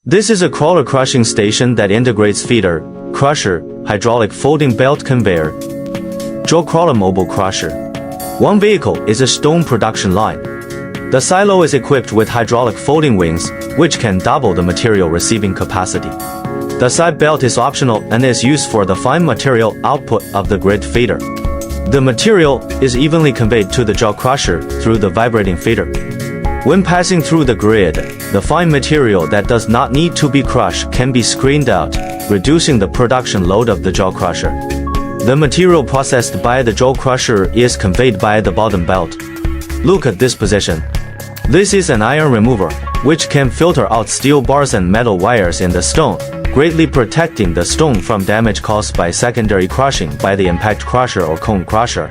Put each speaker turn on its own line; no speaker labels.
This is a crawler crushing station that integrates feeder, crusher, hydraulic folding belt conveyor, jaw crawler mobile crusher. One vehicle is a stone production line. The silo is equipped with hydraulic folding wings, which can double the material receiving capacity. The side belt is optional and is used for the fine material output of the grid feeder. The material is evenly conveyed to the jaw crusher through the vibrating feeder. When passing through the grid, the fine material that does not need to be crushed can be screened out, reducing the production load of the jaw crusher. The material processed by the jaw crusher is conveyed by the bottom belt. Look at this position. This is an iron remover, which can filter out steel bars and metal wires in the stone, greatly protecting the stone from damage caused by secondary crushing by the impact crusher or cone crusher.